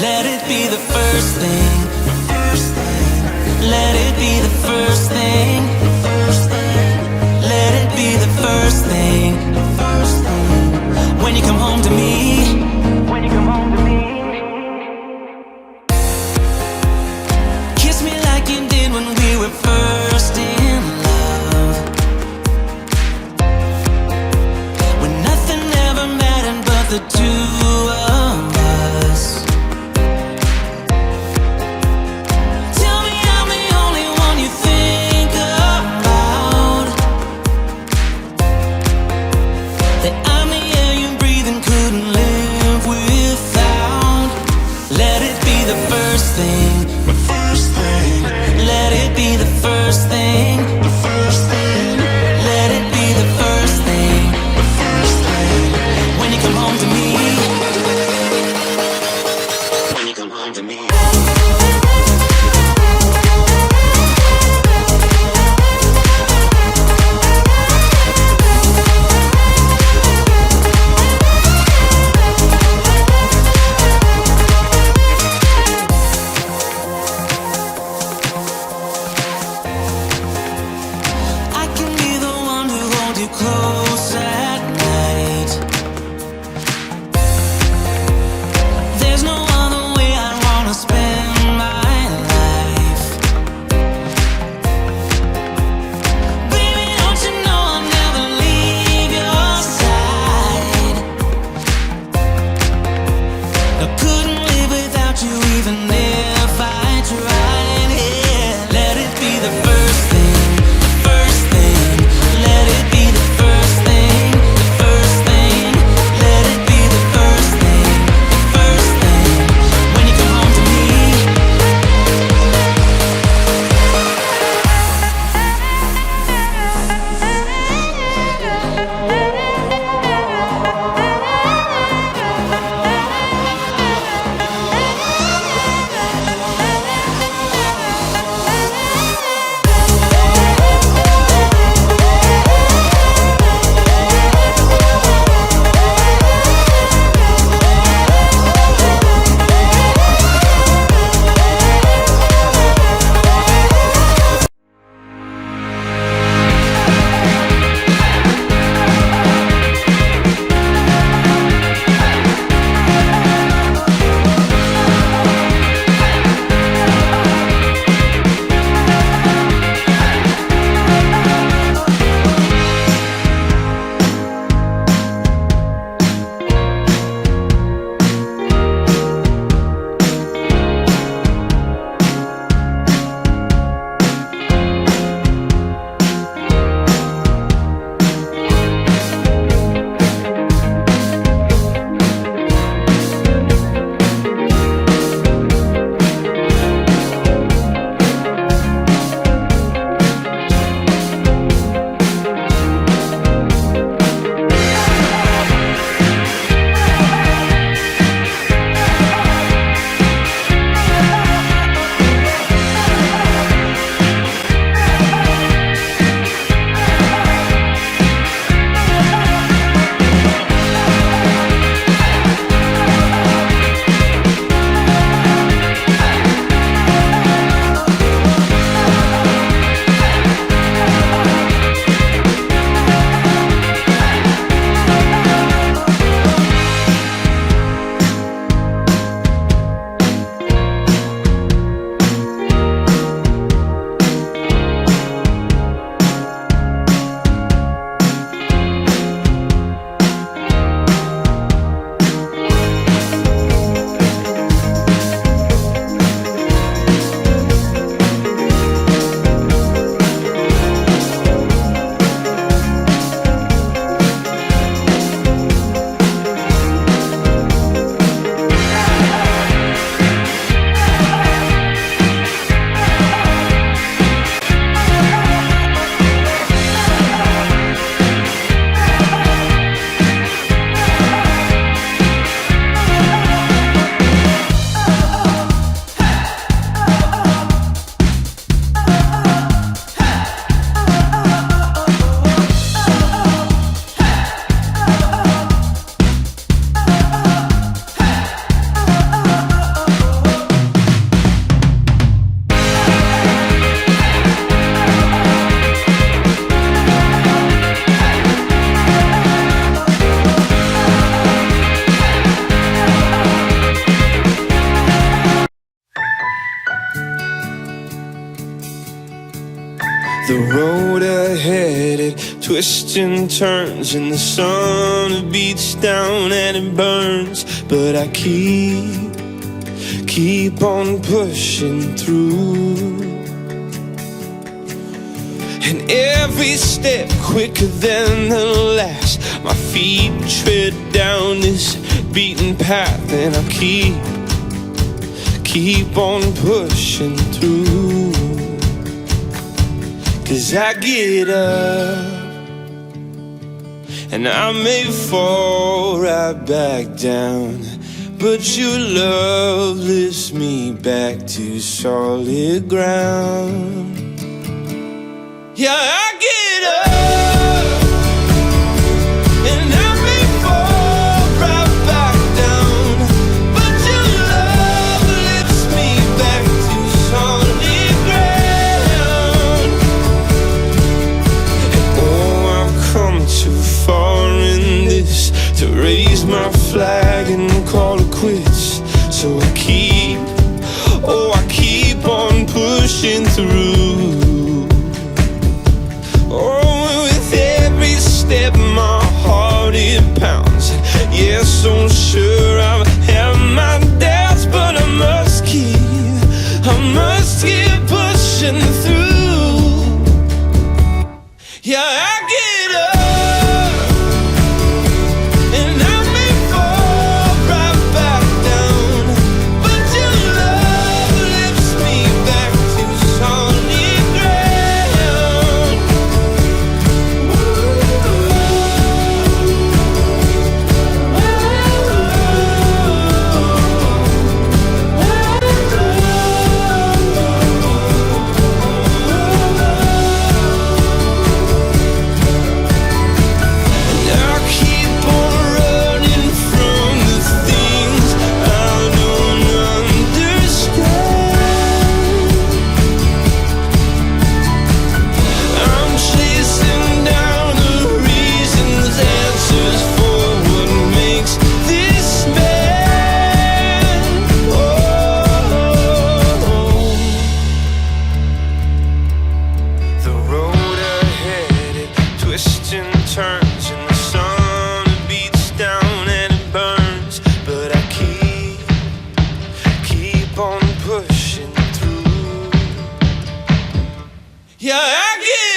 Let it be the first thing. Let it be the first thing. Let it be the first thing. When you come home to me. When you come home to me. Kiss me like you did when we were first in love. When nothing ever mattered but the two of us. Tell me I'm the only one you think about. That I'm the air you breathe and couldn't live without. Let it be the first thing. Let it be the first thing. Let it be the first thing. When you come home to me. When you come home to me. I can be the one who holds you close at night. There's no other way I wanna spend my life. Baby, don't you know I'll never leave your side. I couldn't live without you even if I tried. Yeah, let it be the first thing. Let it be the first twists and turns, and the sun beats down and it burns. But I keep on pushing through. And every step quicker than the last, my feet tread down this beaten path, and I keep on pushing through. 'Cause I get up and I may fall right back down, but your love lifts me back to solid ground. Yeah, I get up and I may fall right back down, but your love lifts me back to solid ground. And oh, I've come too far in this to raise my flag and call it quits. So I keep on pushing through. Oh, with every step my heart it pounds. Yes, so sure I have my doubts, but I must keep pushing through. Yeah, I get up and I may fall right back down, but your love lifts me back to solid ground. I keep on running from the things I don't understand. I'm chasing down the reasons, answers for what makes this man. Oh, the road ahead, it twists and turns, and the sun beats down and it burns. But I keep on pushing through. Yeah, I get